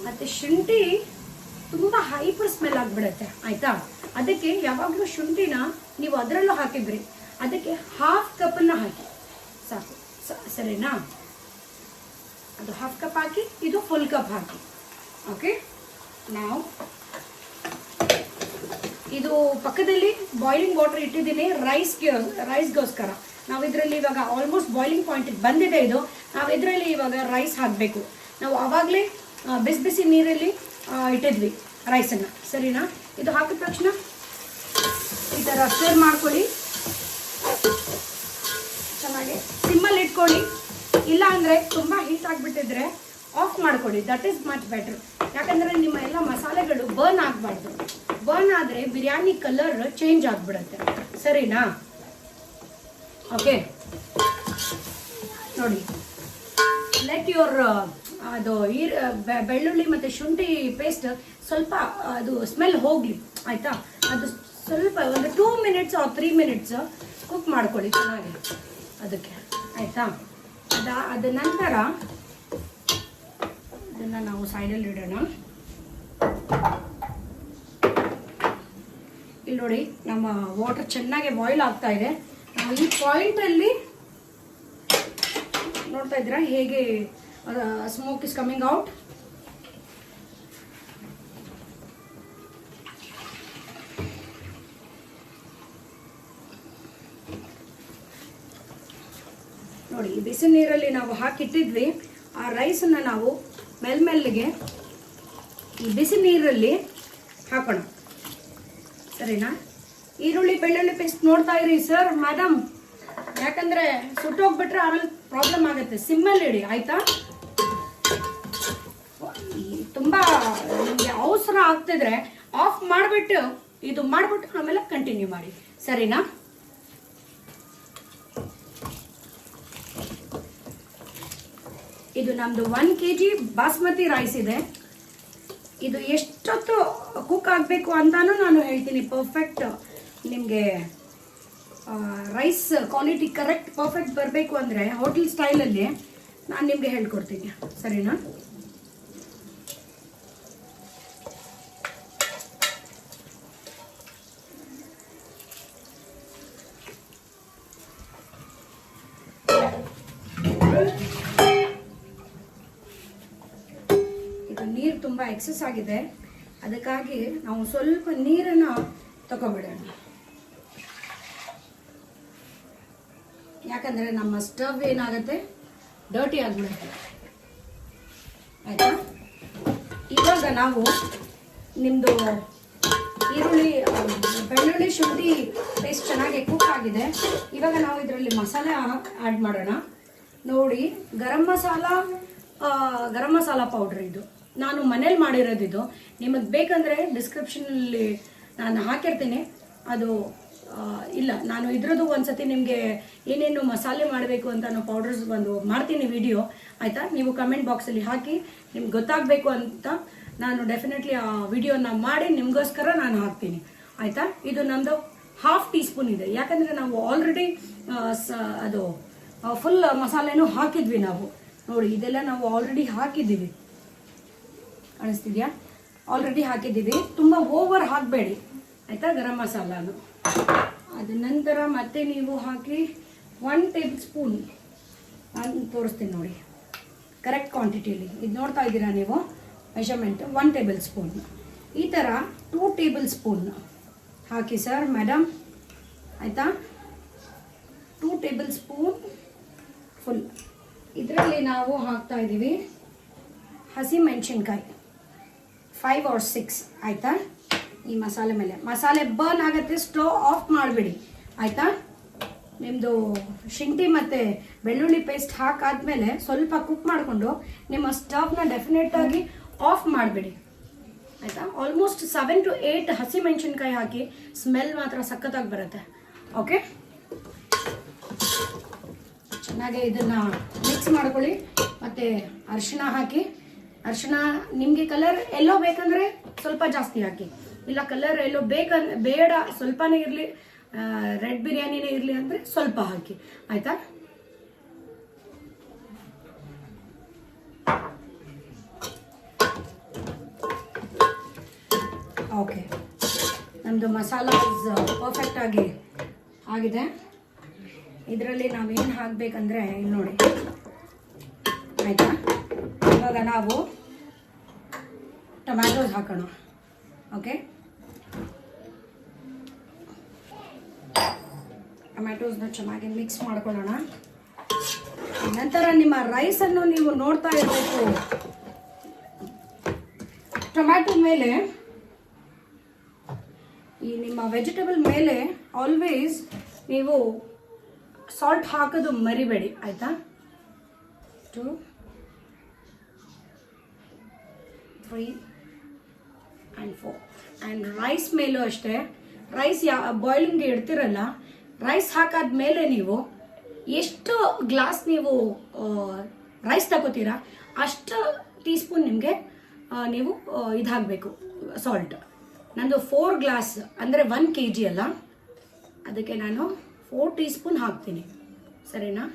ಮತ್ತು ಶುಂಠಿ ತುಂಬ ಹೈಪರ್ ಸ್ಮೆಲ್ ಆಗಿಬಿಡುತ್ತೆ ಆಯಿತಾ. ಅದಕ್ಕೆ ಯಾವಾಗಲೂ ಶುಂಠಿನ ನೀವು ಅದರಲ್ಲೂ ಹಾಕಿದ್ರಿ, ಅದಕ್ಕೆ ಹಾಫ್ ಕಪ್ಪನ್ನು ಹಾಕಿ ಸಾಕು ಸರಿನಾ. ಅದು ಹಾಫ್ ಕಪ್ ಹಾಕಿ, ಇದು ಫುಲ್ ಕಪ್ ಹಾಕಿ. ಓಕೆ ನಾವು ಇದು ಪಕ್ಕದಲ್ಲಿ ಬಾಯ್ಲಿಂಗ್ ವಾಟರ್ ಇಟ್ಟಿದ್ದೀನಿ ರೈಸ್ಗೋಸ್ಕರ. ನಾವು ಇದರಲ್ಲಿ ಇವಾಗ ಆಲ್ಮೋಸ್ಟ್ ಬಾಯ್ಲಿಂಗ್ ಪಾಯಿಂಟಿಗೆ ಬಂದಿದೆ ಇದು. ನಾವು ಇದರಲ್ಲಿ ಇವಾಗ ರೈಸ್ ಹಾಕಬೇಕು. ನಾವು ಆವಾಗಲೇ ಬಿಸಿ ನೀರಲ್ಲಿ ಇಟ್ಟಿದ್ವಿ ರೈಸನ್ನು ಸರಿನಾ. ಇದು ಹಾಕಿದ ತಕ್ಷಣ ಈ ಥರ ಸ್ಟರ್ ಮಾಡ್ಕೊಳ್ಳಿ ಚೆನ್ನಾಗಿ. ಸಿಮ್ಮಲ್ಲಿ ಇಟ್ಕೊಳ್ಳಿ, ಇಲ್ಲ ಅಂದರೆ ತುಂಬ ಹೀಟ್ ಆಗಿಬಿಟ್ಟಿದ್ರೆ ಆಫ್ ಮಾಡ್ಕೊಳ್ಳಿ. That is much better. ಯಾಕಂದರೆ ನಿಮ್ಮ ಎಲ್ಲ ಮಸಾಲೆಗಳು ಬರ್ನ್ ಆಗಬಾರ್ದು. ಬರ್ನ್ ಆದರೆ ಬಿರಿಯಾನಿ ಕಲರ್ ಚೇಂಜ್ ಆಗಿಬಿಡುತ್ತೆ ಸರಿನಾ. ಓಕೆ ನೋಡಿ ಲೆಟ್ ಯುವರ್ ಅದು ಬೆಳ್ಳುಳ್ಳಿ ಮತ್ತು ಶುಂಠಿ ಪೇಸ್ಟ್ ಸ್ವಲ್ಪ ಅದು ಸ್ಮೆಲ್ ಹೋಗಲಿ ಆಯಿತಾ. ಅದು ಸ್ವಲ್ಪ ಒಂದು 2 minutes or 3 minutes ಕುಕ್ ಮಾಡ್ಕೊಳ್ಳಿ ಚೆನ್ನಾಗಿ ಅದಕ್ಕೆ ಆಯಿತಾ. ಅದ ನಂತರ ಇದನ್ನು ನಾವು ಸೈಡಲ್ಲಿ ಇಡೋಣ. ಇಲ್ಲಿ ನೋಡಿ ನಮ್ಮ ವಾಟರ್ ಚೆನ್ನಾಗಿ ಬಾಯ್ಲ್ ಆಗ್ತಾ ಇದೆ. ನಾವು ಈ ಪಾಯಿಂಟಲ್ಲಿ ನೋಡ್ತಾ ಇದ್ದೀರಾ ಹೇಗೆ ಸ್ಮೋಕ್ ಇಸ್ ಕಮಿಂಗ್ ಔಟ್. ನೋಡಿ ಬಿಸಿ ನೀರಲ್ಲಿ ನಾವು ಹಾಕಿಟ್ಟಿದ್ವಿ. ಆ ರೈಸನ್ನು ನಾವು ಮೆಲ್ಮೆಲ್ಲಿಗೆ ಈ ಬಿಸಿ ನೀರಲ್ಲಿ ಹಾಕೋಣ ಸರಿನಾ. ಈರುಳ್ಳಿ ಬೆಳ್ಳುಳ್ಳಿ ಪೇಸ್ಟ್ ನೋಡ್ತಾ ಇರಿ ಸರ್ ಮೇಡಮ್, ಯಾಕಂದರೆ ಸುಟ್ಟೋಗ್ಬಿಟ್ರೆ ಆಮೇಲೆ ಪ್ರಾಬ್ಲಮ್ ಆಗುತ್ತೆ. ಸಿಮ್ಮಲ್ಲಿ ಇಡಿ ಆಯಿತಾ. ತುಂಬ ನಿಮಗೆ ಅವಸರ ಆಗ್ತಿದ್ರೆ ಆಫ್ ಮಾಡಿಬಿಟ್ಟು ಇದು ಮಾಡಿಬಿಟ್ಟು ಆಮೇಲೆ ಕಂಟಿನ್ಯೂ ಮಾಡಿ ಸರಿನಾ. ಇದು ನಮ್ಮದು 1 kg ಬಾಸ್ಮತಿ ರೈಸ್ ಇದೆ. ಇದು ಎಷ್ಟೊತ್ತು ಕುಕ್ ಆಗಬೇಕು ಅಂತಾನು ನಾನು ಹೇಳ್ತೀನಿ. ಪರ್ಫೆಕ್ಟ್ ನಿಮಗೆ ರೈಸ್ ಕ್ವಾಲಿಟಿ ಕರೆಕ್ಟ್ ಪರ್ಫೆಕ್ಟ್ ಬರಬೇಕು ಅಂದರೆ ಹೋಟೆಲ್ ಸ್ಟೈಲಲ್ಲಿ ನಾನು ನಿಮಗೆ ಹೇಳ್ಕೊಡ್ತೀನಿ ಸರಿನಾ. ಇದು ನೀರು ತುಂಬ ಎಕ್ಸಸ್ ಆಗಿದೆ, ಅದಕ್ಕಾಗಿ ನಾವು ಸ್ವಲ್ಪ ನೀರನ್ನು ತಗೊಬಿಡೋಣ. ಯಾಕಂದರೆ ನಮ್ಮ ಸ್ಟವ್ ಏನಾಗುತ್ತೆ ಡರ್ಟಿ ಆಗಿಬಿಡುತ್ತೆ ಆಯಿತಾ. ಇವಾಗ ನಾವು ನಿಮ್ಮದು ಈರುಳ್ಳಿ ಬೆಳ್ಳುಳ್ಳಿ ಶುಂಠಿ ಪೇಸ್ಟ್ ಚೆನ್ನಾಗಿ ಕುಕ್ ಆಗಿದೆ. ಇವಾಗ ನಾವು ಇದರಲ್ಲಿ ಮಸಾಲೆ ಆ್ಯಡ್ ಮಾಡೋಣ. ನೋಡಿ ಗರಂ ಮಸಾಲ ಪೌಡ್ರ್ ಇದು ನಾನು ಮನೇಲಿ ಮಾಡಿರೋದು. ಇದು ನಿಮಗೆ ಬೇಕಂದರೆ ಡಿಸ್ಕ್ರಿಪ್ಷನಲ್ಲಿ ನಾನು ಹಾಕಿರ್ತೀನಿ. ಅದು ಇಲ್ಲ ನಾನು ಇದ್ರದ್ದು ಒಂದ್ಸತಿ ನಿಮಗೆ ಏನೇನು ಮಸಾಲೆ ಮಾಡಬೇಕು ಅಂತ ನಾನು ಪೌಡರ್ಸ್ ಒಂದು ಮಾಡ್ತೀನಿ ವಿಡಿಯೋ ಆಯಿತಾ. ನೀವು ಕಮೆಂಟ್ ಬಾಕ್ಸಲ್ಲಿ ಹಾಕಿ ನಿಮ್ಗೆ ಗೊತ್ತಾಗಬೇಕು ಅಂತ ನಾನು ಡೆಫಿನೆಟ್ಲಿ ಆ ವಿಡಿಯೋನ ಮಾಡಿ ನಿಮಗೋಸ್ಕರ ನಾನು ಹಾಕ್ತೀನಿ ಆಯಿತಾ. ಇದು ನಮ್ಮದು 1/2 ಟೀಸ್ಪೂನ್ ಇದೆ. ಯಾಕಂದರೆ ನಾವು ಆಲ್ರೆಡಿ ಅದು ಫುಲ್ ಮಸಾಲೆನೂ ಹಾಕಿದ್ವಿ ನಾವು. ನೋಡಿ ಇದೆಲ್ಲ ನಾವು ಆಲ್ರೆಡಿ ಹಾಕಿದ್ದೀವಿ, ಕಾಣಿಸ್ತಿದ್ಯಾ, ಆಲ್ರೆಡಿ ಹಾಕಿದ್ದೀವಿ. ತುಂಬ ಓವರ್ ಹಾಕಬೇಡಿ ಆಯಿತಾ ಗರಂ ಮಸಾಲಾನು. ಅದ ನಂತರ ಮತ್ತೆ ನೀವು ಹಾಕಿ 1 ಟೇಬಲ್ ಸ್ಪೂನ್ ನಾನು ತೋರಿಸ್ತೀನಿ ನೋಡಿ ಕರೆಕ್ಟ್ ಕ್ವಾಂಟಿಟಿಯಲ್ಲಿ. ಇದು ನೋಡ್ತಾ ಇದ್ದೀರಾ ನೀವು ಮೆಷರ್ಮೆಂಟ್ 1 ಟೇಬಲ್ ಸ್ಪೂನ್. ಈ ಥರ 2 ಟೇಬಲ್ ಸ್ಪೂನ್ ಹಾಕಿ ಸರ್ ಮೇಡಮ್ ಆಯಿತಾ. 2 ಟೇಬಲ್ ಸ್ಪೂನ್ ಫುಲ್. ಇದರಲ್ಲಿ ನಾವು ಹಾಕ್ತಾ ಇದ್ದೀವಿ ಹಸಿ ಮೆಣಸಿನ್ಕಾಯಿ 5 or 6 ಆಯಿತಾ. ಈ ಮಸಾಲೆ ಬರ್ನ್ ಆಗುತ್ತೆ, ಸ್ಟವ್ ಆಫ್ ಮಾಡಿಬಿಡಿ ಆಯಿತಾ. ನಿಮ್ಮದು ಶುಂಠಿ ಮತ್ತು ಬೆಳ್ಳುಳ್ಳಿ ಪೇಸ್ಟ್ ಹಾಕಾದ್ಮೇಲೆ ಸ್ವಲ್ಪ ಕುಕ್ ಮಾಡಿಕೊಂಡು ನಿಮ್ಮ ಸ್ಟವ್ನ ಡೆಫಿನೆಟಾಗಿ ಆಫ್ ಮಾಡಿಬಿಡಿ ಆಯಿತಾ. ಆಲ್ಮೋಸ್ಟ್ 7 to 8 ಹಸಿಮೆಣಸಿನ್ಕಾಯಿ ಹಾಕಿ, ಸ್ಮೆಲ್ ಮಾತ್ರ ಸಖತ್ತಾಗಿ ಬರುತ್ತೆ. ಓಕೆ, ಚೆನ್ನಾಗಿ ಇದನ್ನು ಮಿಕ್ಸ್ ಮಾಡ್ಕೊಳ್ಳಿ. ಮತ್ತು ಅರಿಶಿಣ ಹಾಕಿ, ಅರಿಶಿಣ ನಿಮಗೆ ಕಲರ್ ಎಲ್ಲೋ ಬೇಕಂದರೆ ಸ್ವಲ್ಪ ಜಾಸ್ತಿ ಹಾಕಿ, ಇಲ್ಲ ಕಲರ್ ಎಲ್ಲೋ ಬೇಡ ಸ್ವಲ್ಪನೇ ಇರಲಿ, ರೆಡ್ ಬಿರಿಯಾನಿನೇ ಇರಲಿ ಅಂದರೆ ಸ್ವಲ್ಪ ಹಾಕಿ ಆಯಿತಾ. ಓಕೆ, ನಮ್ಮದು ಮಸಾಲ ಪರ್ಫೆಕ್ಟಾಗಿ ಆಗಿದೆ. ಇದರಲ್ಲಿ ನಾವೇನು ಹಾಕಬೇಕಂದ್ರೆ ಇಲ್ಲಿ ನೋಡಿ ಆಯಿತಾ. ಇವಾಗ ನಾವು ಟೊಮ್ಯಾಟೋಸ್ ಹಾಕೋಣ. ಓಕೆ, ಟೊಮ್ಯಾಟೋಸ್ನ ಚೆನ್ನಾಗಿ ಮಿಕ್ಸ್ ಮಾಡ್ಕೊಳ್ಳೋಣ. ನಂತರ ನಿಮ್ಮ ರೈಸನ್ನು ನೀವು ನೋಡ್ತಾ ಇರಬೇಕು. ಟೊಮ್ಯಾಟೊ ಮೇಲೆ, ಈ ನಿಮ್ಮ ವೆಜಿಟೇಬಲ್ ಮೇಲೆ ಆಲ್ವೇಸ್ ನೀವು ಸಾಲ್ಟ್ ಹಾಕೋದು ಮರಿಬೇಡಿ ಆಯಿತಾ. 2 3 and 4 ಆ್ಯಂಡ್ ರೈಸ್ ಮೇಲೂ ಅಷ್ಟೇ. ರೈಸ್ ಬಾಯ್ಲಿಂಗ್ಗೆ ಇಡ್ತಿರಲ್ಲ, ರೈಸ್ ಹಾಕಾದ್ಮೇಲೆ ನೀವು ಎಷ್ಟು ಗ್ಲಾಸ್ ನೀವು ರೈಸ್ ತಗೋತೀರಾ ಅಷ್ಟು ಟೀ ಸ್ಪೂನ್ ನಿಮಗೆ ನೀವು ಇದು ಹಾಕಬೇಕು ಸಾಲ್ಟ್. ನಂದು 4 ಗ್ಲಾಸ್ ಅಂದರೆ 1 kg ಅಲ್ಲ, ಅದಕ್ಕೆ ನಾನು 4 ಟೀ ಸ್ಪೂನ್ ಹಾಕ್ತೀನಿ, ಸರಿನಾ.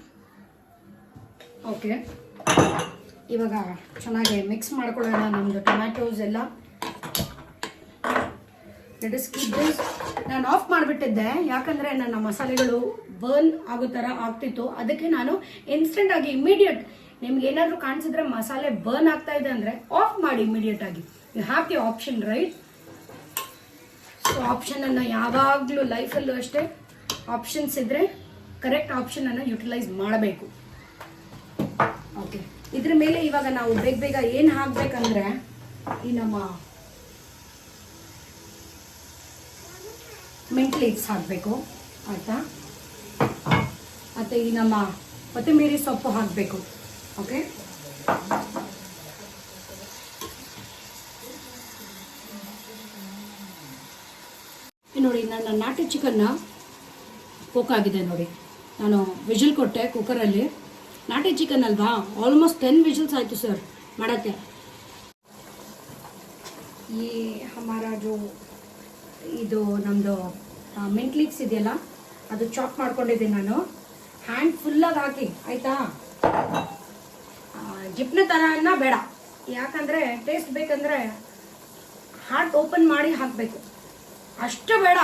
ಓಕೆ, ಇವಾಗ ಚೆನ್ನಾಗಿ ಮಿಕ್ಸ್ ಮಾಡ್ಕೊಳ್ಳೋಣ ನಮ್ಮದು ಟೊಮ್ಯಾಟೋಸ್ ಎಲ್ಲ. Let us keep this. ನಾನು ಆಫ್ ಮಾಡಿಬಿಟ್ಟಿದ್ದೆ ಯಾಕಂದರೆ ನನ್ನ ಮಸಾಲೆಗಳು ಬರ್ನ್ ಆಗೋ ಥರ ಆಗ್ತಿತ್ತು, ಅದಕ್ಕೆ ನಾನು ಇನ್ಸ್ಟೆಂಟಾಗಿ ಇಮಿಡಿಯೇಟ್ ನಿಮ್ಗೆ ಏನಾದರೂ ಕಾಣಿಸಿದ್ರೆ ಮಸಾಲೆ ಬರ್ನ್ ಆಗ್ತಾ ಇದೆ ಅಂದರೆ ಆಫ್ ಮಾಡಿ ಇಮಿಡಿಯೇಟಾಗಿ. You have the option, right. So ಆಪ್ಷನನ್ನು ಯಾವಾಗಲೂ ಲೈಫಲ್ಲೂ ಅಷ್ಟೇ ಆಪ್ಷನ್ಸ್ ಇದ್ದರೆ ಕರೆಕ್ಟ್ ಆಪ್ಷನನ್ನು ಯುಟಿಲೈಸ್ ಮಾಡಬೇಕು. ಓಕೆ, ಇದ್ರ ಮೇಲೆ ಇವಾಗ ನಾವು ಬೇಗ ಏನು ಹಾಕಬೇಕಂದ್ರೆ ಈ ನಮ್ಮ ಮಿಂಟ್ ಲೀವ್ಸ್ ಹಾಕಬೇಕು ಆಯಿತಾ. ಮತ್ತು ಈ ನಮ್ಮ ಕೊತ್ತಂಬರಿ ಸೊಪ್ಪು ಹಾಕಬೇಕು. ಓಕೆ, ನೋಡಿ ನನ್ನ ನಾಟಿ ಚಿಕನ್ನ ಕುಕ್ ಆಗಿದೆ ನೋಡಿ. ನಾನು ವಿಜಿಲ್ ಕೊಟ್ಟೆ ಕುಕ್ಕರಲ್ಲಿ. ನಾಟಿ ಚಿಕನ್ ಅಲ್ವಾ, ಆಲ್ಮೋಸ್ಟ್ 10 ವಿಜಿಲ್ಸ್ ಆಯಿತು ಸರ್ ಮಾಡೋಕ್ಕೆ. ಈ ಹಮಾರ ಜೋ ಇದು ನಮ್ಮದು ಮಿಂಟ್ ಲೀವ್ಸ್ ಇದೆಯಲ್ಲ, ಅದು ಚಾಪ್ ಮಾಡ್ಕೊಂಡಿದ್ದೀನಿ ನಾನು. ಹ್ಯಾಂಡ್ ಫುಲ್ಲಾಗಿ ಹಾಕಿ ಆಯಿತಾ. ಜಿಪ್ನ ಥರನ ಬೇಡ, ಯಾಕಂದರೆ ಟೇಸ್ಟ್ ಬೇಕಂದರೆ ಹಾರ್ಟ್ ಓಪನ್ ಮಾಡಿ ಹಾಕಬೇಕು, ಅಷ್ಟು ಬೇಡ.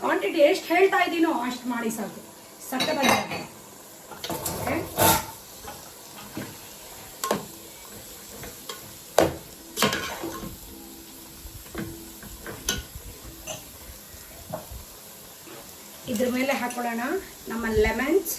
ಕ್ವಾಂಟಿಟಿ ಎಷ್ಟು ಹೇಳ್ತಾ ಇದ್ದೀನೋ ಅಷ್ಟು ಮಾಡಿ ಸಾಕು, ಸಕ್ಕತ್ತಾಗಿ. ಓಕೆ, ಇದ್ರ ಮೇಲೆ ಹಾಕೊಳ್ಳೋಣ ನಮ್ಮ ಲೆಮನ್ಸ್.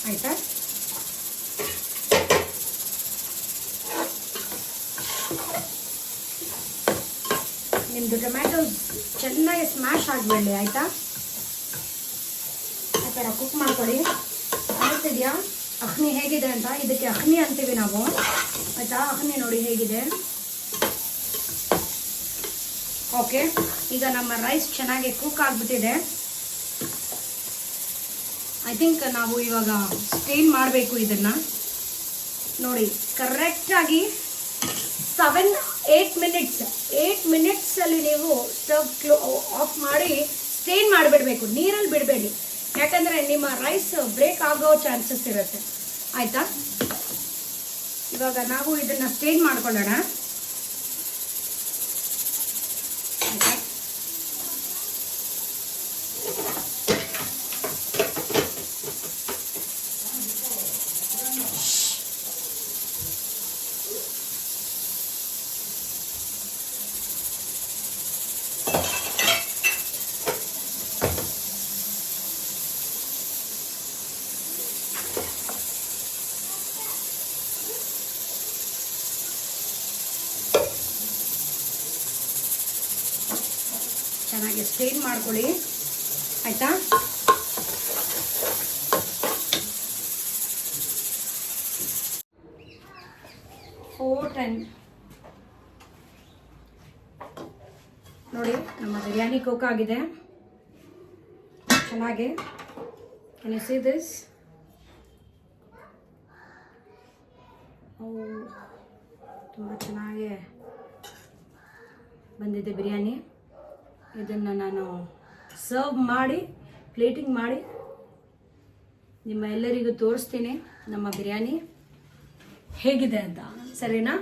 ಆಯಿತಾ. ನಿಮ್ಮದು ಟೊಮ್ಯಾಟೊ ಚೆನ್ನಾಗಿ ಸ್ಮ್ಯಾಶ್ ಆಗಬೇಡಿ ಆಯಿತಾ. ಆ ಥರ ಕುಕ್ ಮಾಡ್ಕೊಳ್ಳಿ. ಕಾಣಿಸ್ತಿದೆಯಾ ಅಖ್ನಿ ಹೇಗಿದೆ ಅಂತ? ಇದಕ್ಕೆ ಅಖ್ನಿ ಅಂತೀವಿ ನಾವು ಆಯಿತಾ. ಅಖ್ನಿ ನೋಡಿ ಹೇಗಿದೆ. ಓಕೆ, ಈಗ ನಮ್ಮ ರೈಸ್ ಚೆನ್ನಾಗಿ ಕುಕ್ ಆಗಿಬಿಟ್ಟಿದೆ. ಐ ಥಿಂಕ್ ನಾವು ಇವಾಗ ಸ್ಟೇನ್ ಮಾಡಬೇಕು ಇದನ್ನು ನೋಡಿ. ಕರೆಕ್ಟಾಗಿ 8 ಮಿನಿಟ್ಸ್. 8 ಮಿನಿಟ್ಸಲ್ಲಿ ನೀವು ಸ್ಟವ್ ಆಫ್ ಮಾಡಿ ಸ್ಟೇನ್ ಮಾಡಿಬಿಡಬೇಕು, ನೀರಲ್ಲಿ ಬಿಡಬೇಡಿ, ಯಾಕಂದರೆ ನಿಮ್ಮ ರೈಸ್ ಬ್ರೇಕ್ ಆಗೋ ಚಾನ್ಸಸ್ ಇರುತ್ತೆ. ಆಯಿತಾ? ಇವಾಗ ನಾವು ಇದನ್ನು ಸ್ಟೇನ್ ಮಾಡ್ಕೊಳ್ಳೋಣ. ಆಯಿತಾ? ಚೆನ್ನಾಗಿ ಸ್ಟೇನ್ ಮಾಡ್ಕೊಳ್ಳಿ. ಆಯಿತಾ? ನೋಡಿ, ನಮ್ಮ ಬಿರಿಯಾನಿ ಕುಕ್ ಆಗಿದೆ ಚೆನ್ನಾಗಿ. Can you see this? ತುಂಬ ಚೆನ್ನಾಗಿ ಬಂದಿದೆ ಬಿರಿಯಾನಿ. ಇದನ್ನು ನಾನು ಸರ್ವ್ ಮಾಡಿ ಪ್ಲೇಟಿಂಗ್ ಮಾಡಿ ನಿಮ್ಮ ಎಲ್ಲರಿಗೂ ತೋರಿಸ್ತೀನಿ ನಮ್ಮ ಬಿರಿಯಾನಿ ಹೇಗಿದೆ ಅಂತ. ಸರಿನಾ?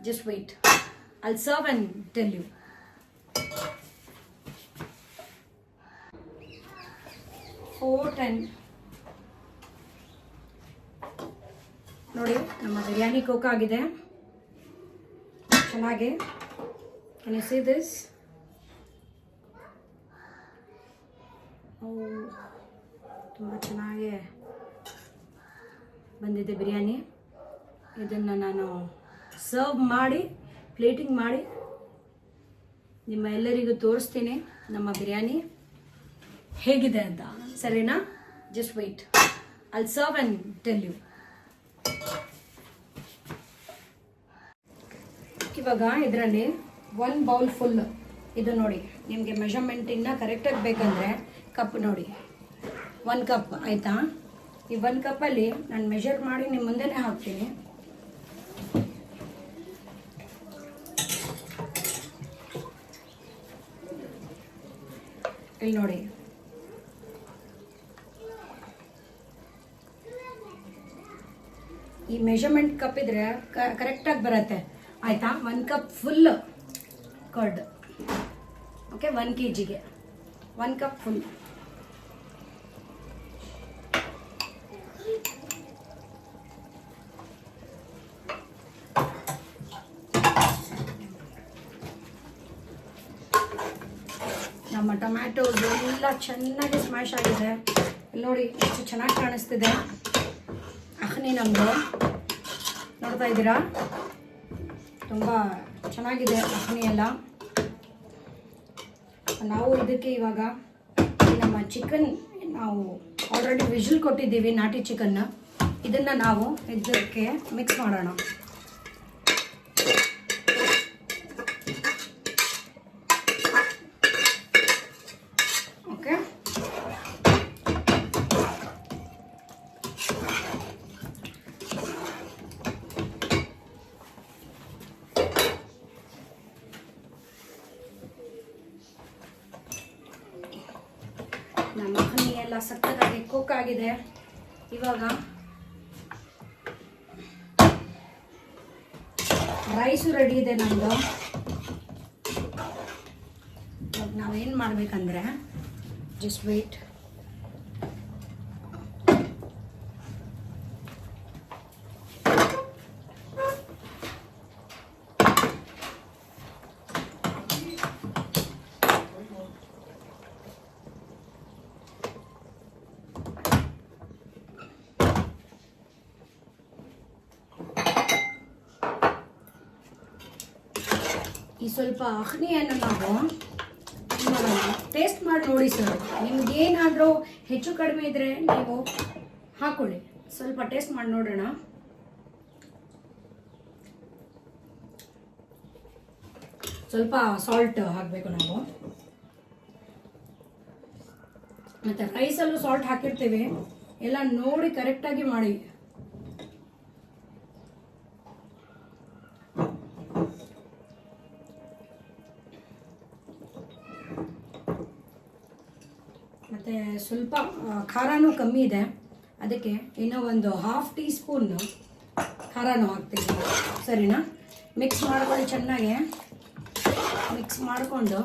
Just wait, I'll serve and tell you. ನೋಡಿ, ನಮ್ಮ ಬಿರಿಯಾನಿ ಕುಕ್ ಆಗಿದೆ ಚೆನ್ನಾಗಿ. Can you see this? ತುಂಬ ಚೆನ್ನಾಗಿ ಬಂದಿದೆ ಬಿರಿಯಾನಿ. ಇದನ್ನು ನಾನು ಸರ್ವ್ ಮಾಡಿ ಪ್ಲೇಟಿಂಗ್ ಮಾಡಿ ನಿಮ್ಮ ಎಲ್ಲರಿಗೂ ತೋರಿಸ್ತೀನಿ ನಮ್ಮ ಬಿರಿಯಾನಿ ಹೇಗಿದೆ ಅಂತ. ಸರಿನಾ? Just wait, I'll serve and tell you. ಇವಾಗ ಇದರಲ್ಲಿ 1 ಬೌಲ್ ಫುಲ್, ಇದು ನೋಡಿ, ನಿಮಗೆ ಮೆಷರ್ಮೆಂಟಿಂದ ಕರೆಕ್ಟಾಗಿ ಬೇಕಂದರೆ ಕಪ್ ನೋಡಿ, 1 ಕಪ್. ಆಯಿತಾ? ಈ 1 ಕಪ್ಪಲ್ಲಿ ನಾನು ಮೆಷರ್ ಮಾಡಿ ನಿಮ್ಮ ಮುಂದೆನೇ ಹಾಕ್ತೀನಿ. ಇಲ್ಲಿ ನೋಡಿ, ಈ ಮೆಷರ್ಮೆಂಟ್ ಕಪ್ ಇದ್ರೆ ಕರೆಕ್ಟಾಗಿ ಬರುತ್ತೆ. ಆಯಿತಾ? 1 cup full curd. Okay, 1 kgಗೆ 1 cup full. ನಮ್ಮ ಟೊಮ್ಯಾಟೊ ಎಲ್ಲ ಚೆನ್ನಾಗಿ ಸ್ಮ್ಯಾಶ್ ಆಗಿದೆ. ಇಲ್ಲಿ ನೋಡಿ ಎಷ್ಟು ಚೆನ್ನಾಗಿ ಕಾಣಿಸ್ತಿದೆ ಅಖನಿ ನಮ್ಮದು. ನೋಡ್ತಾ ಇದ್ದೀರಾ? ತುಂಬ ಚೆನ್ನಾಗಿದೆ ಅಖನಿ ಎಲ್ಲ. ನಾವು ಇದಕ್ಕೆ ಇವಾಗ ನಮ್ಮ ಚಿಕನ್ ನಾವು ಆಲ್ರೆಡಿ ವಿಜಿಲ್ ಕೊಟ್ಟಿದ್ದೀವಿ, ನಾಟಿ ಚಿಕನ್ನ. ಇದನ್ನು ನಾವು ಇದಕ್ಕೆ ಮಿಕ್ಸ್ ಮಾಡೋಣ. ಓಕೆ, ನಮ್ಮ ಹನಿ ಎಲ್ಲ ಸಕ್ಕತ್ತಾಗಿ ಕುಕ್ ಆಗಿದೆ. ಇವಾಗ ರೈಸು ರೆಡಿ ಇದೆ ನಮ್ಮದು. ಇವಾಗ ನಾವೇನು ಮಾಡಬೇಕಂದ್ರೆ ಜಸ್ಟ್ ವೇಟ್. ಈ ಸ್ವಲ್ಪ ಅಖನಿಯನ್ನು ನಾವು ಟೇಸ್ಟ್ ಮಾಡಿ ನೋಡಿ ಸರ್. ನಿಮ್ಗೇನಾದರೂ ಹೆಚ್ಚು ಕಡಿಮೆ ಇದ್ದರೆ ನೀವು ಹಾಕೊಳ್ಳಿ. ಸ್ವಲ್ಪ ಟೇಸ್ಟ್ ಮಾಡಿ ನೋಡೋಣ. ಸ್ವಲ್ಪ ಸಾಲ್ಟ್ ಹಾಕಬೇಕು ನಾವು. ಮತ್ತು ರೈಸಲ್ಲೂ ಸಾಲ್ಟ್ ಹಾಕಿರ್ತೀವಿ. ಎಲ್ಲ ನೋಡಿ ಕರೆಕ್ಟಾಗಿ ಮಾಡಿ. ಸ್ವಲ್ಪ ಖಾರನೂ ಕಮ್ಮಿ ಇದೆ, ಅದಕ್ಕೆ ಇನ್ನೂ ಒಂದು 1/2 ಟೀ ಸ್ಪೂನ್ ಖಾರನೂ ಹಾಕ್ತಿದ್ದೀನಿ. ಸರಿನಾ? ಮಿಕ್ಸ್ ಮಾಡ್ಕೊಳ್ಳಿ, ಚೆನ್ನಾಗಿ ಮಿಕ್ಸ್ ಮಾಡಿಕೊಂಡು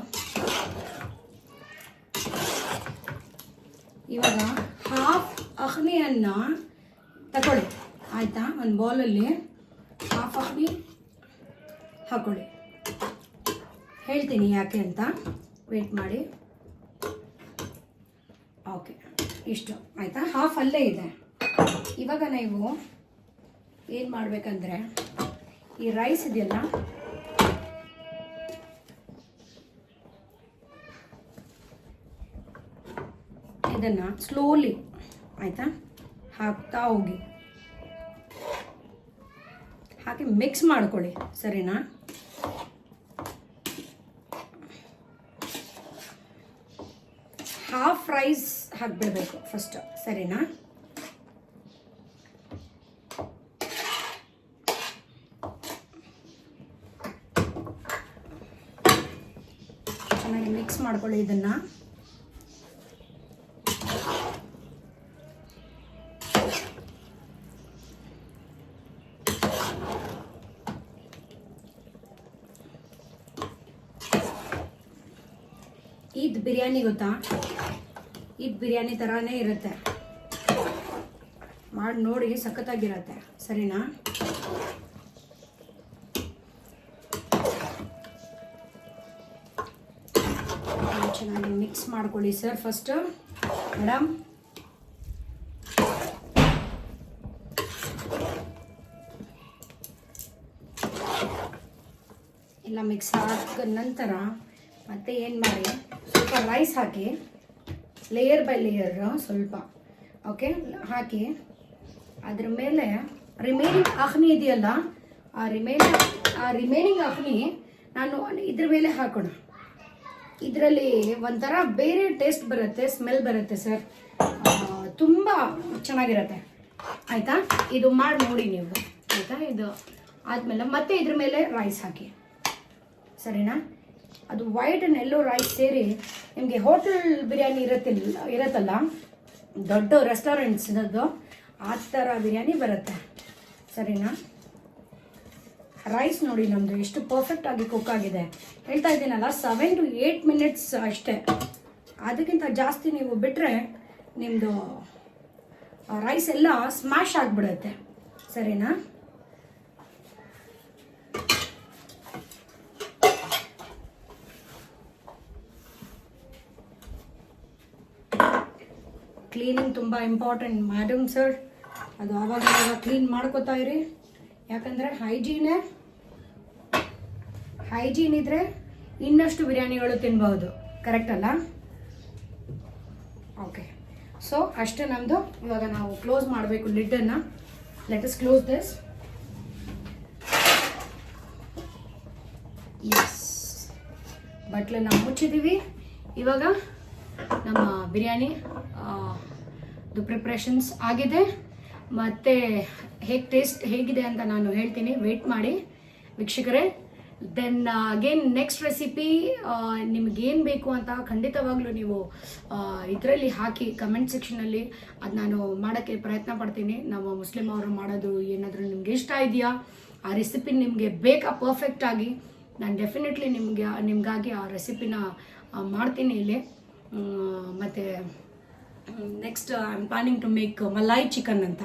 ಇವಾಗ 1/2 ಅಕ್ನಿಯನ್ನು ತಗೊಳ್ಳಿ. ಆಯಿತಾ? ಒಂದು ಬೌಲಲ್ಲಿ 1/2 ಅಕ್ನಿ ಹಾಕ್ಕೊಳ್ಳಿ. ಹೇಳ್ತೀನಿ ಯಾಕೆ ಅಂತ, ವೇಟ್ ಮಾಡಿ. ಓಕೆ, ಇಷ್ಟು ಆಯಿತಾ? 1/2 ಅಲ್ಲೇ ಇದೆ. ಇವಾಗ ನೀವು ಏನು ಮಾಡಬೇಕಂದ್ರೆ, ಈ ರೈಸ್ ಇದೆಯಲ್ಲ, ಇದನ್ನು ಸ್ಲೋಲಿ ಆಯಿತಾ ಹಾಕ್ತಾ ಹೋಗಿ, ಹಾಕಿ ಮಿಕ್ಸ್ ಮಾಡ್ಕೊಳ್ಳಿ. ಸರಿನಾ? ಹಾಫ್ ರೈಸ್ ಹಾಕ್ಬಿಡ್ಬೇಕು ಫಸ್ಟ್. ಸರಿನಾ? ಚೆನ್ನಾಗಿ ಮಿಕ್ಸ್ ಮಾಡ್ಕೊಳ್ಳಿ ಇದನ್ನು. ಇದು ಬಿರಿಯಾನಿ ಗೊತ್ತಾ? ಇದು ಬಿರಿಯಾನಿ ಥರನೇ ಇರುತ್ತೆ, ಮಾಡಿ ನೋಡಿ, ಸಖತ್ತಾಗಿರುತ್ತೆ. ಸರಿನಾ? ಚೆನ್ನಾಗಿ ಮಿಕ್ಸ್ ಮಾಡ್ಕೊಳ್ಳಿ ಸರ್ ಫಸ್ಟ್. ಮೇಡಮ್, ಎಲ್ಲ ಮಿಕ್ಸ್ ಹಾಕಿದ ನಂತರ ಮತ್ತೆ ಏನು ಮಾಡಿ, ಸ್ವಲ್ಪ ರೈಸ್ ಹಾಕಿ, ಲೇಯರ್ ಬೈ ಲೇಯರ್ ಸ್ವಲ್ಪ, ಓಕೆ, ಹಾಕಿ ಅದ್ರ ಮೇಲೆ ರಿಮೈನಿಂಗ್ ಅಕ್ನಿ ಇದೆಯಲ್ಲ, ಆ ರಿಮೈನಿಂಗ್ ಅಕ್ನಿ ನಾನು ಇದ್ರ ಮೇಲೆ ಹಾಕೋಣ. ಇದರಲ್ಲಿ ಒಂಥರ ಬೇರೆ ಟೇಸ್ಟ್ ಬರುತ್ತೆ, ಸ್ಮೆಲ್ ಬರುತ್ತೆ ಸರ್, ತುಂಬ ಚೆನ್ನಾಗಿರುತ್ತೆ. ಆಯಿತಾ? ಇದು ಮಾಡಿ ನೋಡಿ ನೀವು. ಆಯಿತಾ? ಇದು ಆದಮೇಲೆ ಮತ್ತೆ ಇದ್ರ ಮೇಲೆ ರೈಸ್ ಹಾಕಿ. ಸರಿನಾ? ಅದು ವೈಟ್ ಆ್ಯಂಡ್ ಯೆಲ್ಲೋ ರೈಸ್ ಸೇರಿ ನಿಮಗೆ ಹೋಟೆಲ್ ಬಿರಿಯಾನಿ ಇರುತ್ತಲ್ಲ, ದೊಡ್ಡ ರೆಸ್ಟೋರೆಂಟ್ಸ್ನದ್ದು, ಆ ಥರ ಬಿರಿಯಾನಿ ಬರುತ್ತೆ. ಸರಿನಾ? ರೈಸ್ ನೋಡಿ ನಮ್ಮದು ಎಷ್ಟು ಪರ್ಫೆಕ್ಟಾಗಿ ಕುಕ್ ಆಗಿದೆ. ಹೇಳ್ತಾ ಇದ್ದೀನಲ್ಲ, 7 to 8 ಮಿನಿಟ್ಸ್ ಅಷ್ಟೇ. ಅದಕ್ಕಿಂತ ಜಾಸ್ತಿ ನೀವು ಬಿಟ್ಟರೆ ನಿಮ್ಮದು ರೈಸ್ ಎಲ್ಲ ಸ್ಮ್ಯಾಶ್ ಆಗಿಬಿಡುತ್ತೆ. ಸರಿನಾ? ಕ್ಲೀನಿಂಗ್ ತುಂಬ ಇಂಪಾರ್ಟೆಂಟ್ ಮೇಡಮ್ ಸರ್, ಅದು ಆವಾಗ ಕ್ಲೀನ್ ಮಾಡ್ಕೋತಾ ಇರಿ. ಯಾಕಂದರೆ ಹೈಜೀನ್ ಇದ್ದರೆ ಇನ್ನಷ್ಟು ಬಿರಿಯಾನಿಗಳು ತಿನ್ಬಹುದು. ಕರೆಕ್ಟ್ ಅಲ್ಲ? ಓಕೆ, ಸೊ ಅಷ್ಟೇ ನಮ್ಮದು. ಇವಾಗ ನಾವು ಕ್ಲೋಸ್ ಮಾಡಬೇಕು ಲಿಡ್ಡನ್ನು. Let us close this. Yes, ಬಟ್ಲನ್ನು ಮುಚ್ಚಿದ್ದೀವಿ. ಇವಾಗ ನಮ್ಮ ಬಿರಿಯಾನಿ ಪ್ರಿಪ್ರೇಷನ್ಸ್ ಆಗಿದೆ. ಮತ್ತು ಟೇಸ್ಟ್ ಹೇಗಿದೆ ಅಂತ ನಾನು ಹೇಳ್ತೀನಿ, ವೆಯ್ಟ್ ಮಾಡಿ ವೀಕ್ಷಕರೇ. ದೆನ್ ಅಗೇನ್ ನೆಕ್ಸ್ಟ್ ರೆಸಿಪಿ ನಿಮಗೇನು ಬೇಕು ಅಂತ ಖಂಡಿತವಾಗ್ಲೂ ನೀವು ಇದರಲ್ಲಿ ಹಾಕಿ ಕಮೆಂಟ್ ಸೆಕ್ಷನಲ್ಲಿ, ಅದು ನಾನು ಮಾಡೋಕ್ಕೆ ಪ್ರಯತ್ನ ಪಡ್ತೀನಿ. ನಾವು ಮುಸ್ಲಿಮ್ ಅವರು ಮಾಡೋದು ಏನಾದರೂ ನಿಮ್ಗೆ ಇಷ್ಟ ಇದೆಯಾ, ಆ ರೆಸಿಪಿ ನಿಮಗೆ ಬೇಕಾ ಪರ್ಫೆಕ್ಟಾಗಿ, ನಾನು ಡೆಫಿನೆಟ್ಲಿ ನಿಮಗಾಗಿ ಆ ರೆಸಿಪಿನ ಮಾಡ್ತೀನಿ ಇಲ್ಲಿ. ಮತ್ತು next I am planning to make malai chicken ಅಂತ.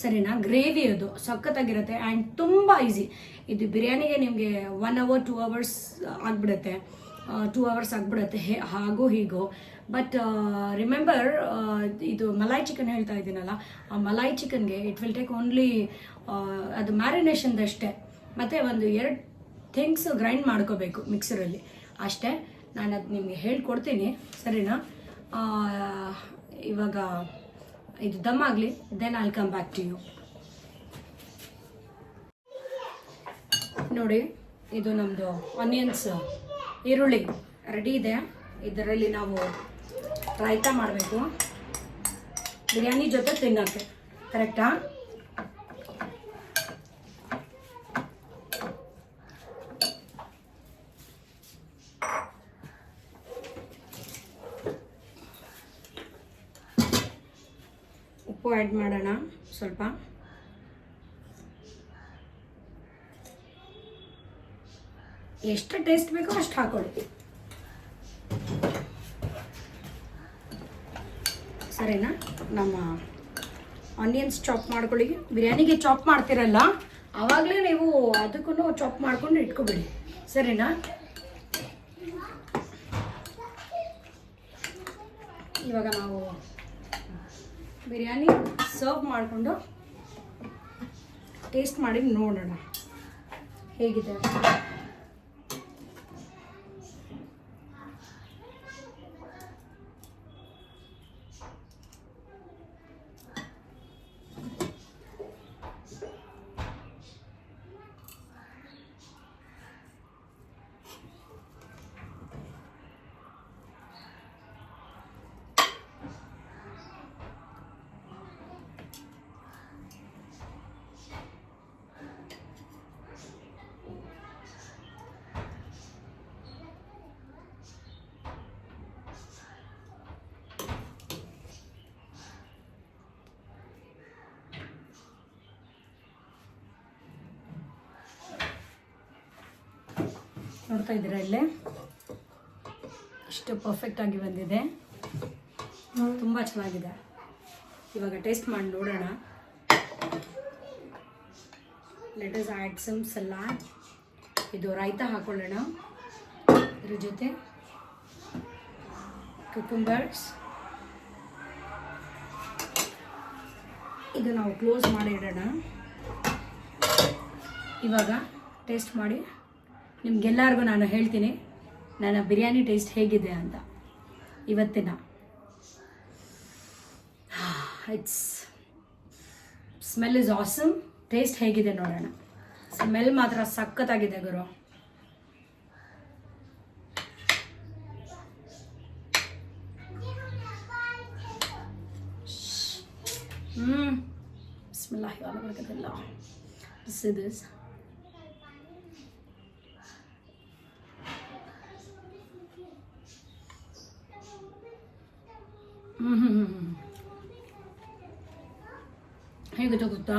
ಸರಿನಾ? ಗ್ರೇವಿ ಅದು ಸಖತ್ತಾಗಿರುತ್ತೆ ಆ್ಯಂಡ್ ತುಂಬ ಈಸಿ. ಇದು ಬಿರಿಯಾನಿಗೆ ನಿಮಗೆ 1 hour 2 hours ಆಗಿಬಿಡುತ್ತೆ, 2 hours ಆಗಿಬಿಡುತ್ತೆ, ಹಾಗೂ ಹೀಗೋ. ಬಟ್ ರಿಮೆಂಬರ್, ಇದು ಮಲಾಯ್ ಚಿಕನ್ ಹೇಳ್ತಾ ಇದ್ದೀನಲ್ಲ, ಆ ಮಲಾಯ್ ಚಿಕನ್ಗೆ ಇಟ್ ವಿಲ್ ಟೇಕ್ ಓನ್ಲಿ ಅದು ಮ್ಯಾರಿನೇಷನ್ದಷ್ಟೇ, ಮತ್ತು ಒಂದು 2 ಥಿಂಗ್ಸ್ ಗ್ರೈಂಡ್ ಮಾಡ್ಕೋಬೇಕು ಮಿಕ್ಸರಲ್ಲಿ ಅಷ್ಟೇ. ನಾನು ಅದು ನಿಮಗೆ ಹೇಳ್ಕೊಡ್ತೀನಿ. ಸರಿನಾ? ಇವಾಗ ಇದು ದಮ್ ಆಗಲಿ, then I'll come back to you. ನೋಡಿ, ಇದು ನಮ್ಮದು ಆನಿಯನ್ಸ್, ಈರುಳ್ಳಿ ರೆಡಿ ಇದೆ. ಇದರಲ್ಲಿ ನಾವು ರಾಯ್ತಾ ಮಾಡಬೇಕು ಬಿರಿಯಾನಿ ಜೊತೆ ತಿನ್ನೋಕ್ಕೆ. ಕರೆಕ್ಟಾ? ಉಪ್ಪು ಆ್ಯಡ್ ಮಾಡೋಣ ಸ್ವಲ್ಪ. ಎಷ್ಟು ಟೇಸ್ಟ್ ಬೇಕೋ ಅಷ್ಟು ಹಾಕೊಳ್ಳಿ, ಸರಿನಾ? ನಮ್ಮ ಆನಿಯನ್ಸ್ ಚಾಪ್ ಮಾಡ್ಕೊಳ್ಳಿ. ಬಿರಿಯಾನಿಗೆ ಚಾಪ್ ಮಾಡ್ತಿರಲ್ಲ ಆವಾಗಲೇ ನೀವು ಅದಕ್ಕೂ ಚಾಪ್ ಮಾಡ್ಕೊಂಡು ಇಟ್ಕೊಬೇಡಿ, ಸರಿನಾ? ಇವಾಗ ನಾವು ಬಿರಿಯಾನಿ ಸರ್ವ್ ಮಾಡಿಕೊಂಡು ಟೇಸ್ಟ್ ಮಾಡಿ ನೋಡೋಣ ಹೇಗಿದೆ ಅಂತ. ನೋಡ್ತಾ ಇದ್ದೀರಾ ಇಲ್ಲೇ ಇಷ್ಟು ಪರ್ಫೆಕ್ಟಾಗಿ ಬಂದಿದೆ, ತುಂಬ ಚೆನ್ನಾಗಿದೆ. ಇವಾಗ ಟೇಸ್ಟ್ ಮಾಡಿ ನೋಡೋಣ. Let us add some salad. ಇದು ರೈತ ಹಾಕೊಳ್ಳೋಣ, ಇದ್ರ ಜೊತೆ ಕುಕುಂಬರ್ಸ್. ಇದು ನಾವು ಕ್ಲೋಸ್ ಮಾಡಿ ಇಡೋಣ. ಇವಾಗ ಟೇಸ್ಟ್ ಮಾಡಿ ನಿಮ್ಗೆಲ್ಲರಿಗೂ ನಾನು ಹೇಳ್ತೀನಿ ನನ್ನ ಬಿರಿಯಾನಿ ಟೇಸ್ಟ್ ಹೇಗಿದೆ ಅಂತ ಇವತ್ತಿನ. It's smell is awesome. Taste ಹೇಗಿದೆ ನೋಡೋಣ. ಸ್ಮೆಲ್ ಮಾತ್ರ ಸಖತ್ತಾಗಿದೆ ಗುರು. ಬಿಸ್ಮಿಲ್ಲಾಹಿ ಅಲಾ ಬರಕತಿಲ್ಲಾ. ದಿಸ್ ಹೇಗಿದೆ ಗೊತ್ತಾ?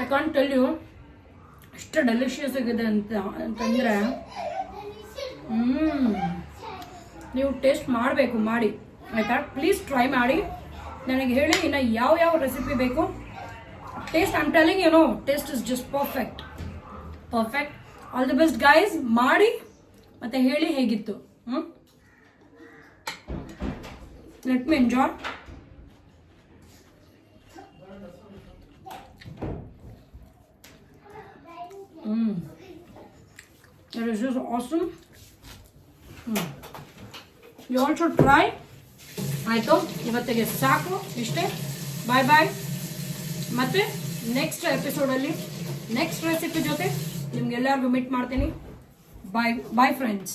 ಐ ಕಾಂಟ್ ಟೆಲ್ ಯು ಎಷ್ಟು ಡೆಲಿಷಿಯಸ್ ಆಗಿದೆ ಅಂತಂದರೆ ನೀವು ಟೇಸ್ಟ್ ಮಾಡಬೇಕು, ಮಾಡಿ ಆಯಿತಾ? ಪ್ಲೀಸ್ ಟ್ರೈ ಮಾಡಿ, ನನಗೆ ಹೇಳಿ ಇನ್ನು ಯಾವ ರೆಸಿಪಿ ಬೇಕು. Taste I am telling you know, taste is just perfect. All the best guys. ಮಾಡಿ ಮತ್ತೆ ಹೇಳಿ ಹೇಗಿತ್ತು. Let me enjoy. It is just awesome. You all should try. ಆಯಿತು, ಇವತ್ತಿಗೆ ಸಾಕು, ಇಷ್ಟೇ. ಬಾಯ್ ಬಾಯ್. ಮತ್ತೆ ನೆಕ್ಸ್ಟ್ ಎಪಿಸೋಡಲ್ಲಿ ನೆಕ್ಸ್ಟ್ ರೆಸಿಪಿ ಜೊತೆ ನಿಮ್ಗೆಲ್ಲರಿಗೂ ಮೀಟ್ ಮಾಡ್ತೀನಿ. ಬಾಯ್ ಬಾಯ್ ಫ್ರೆಂಡ್ಸ್.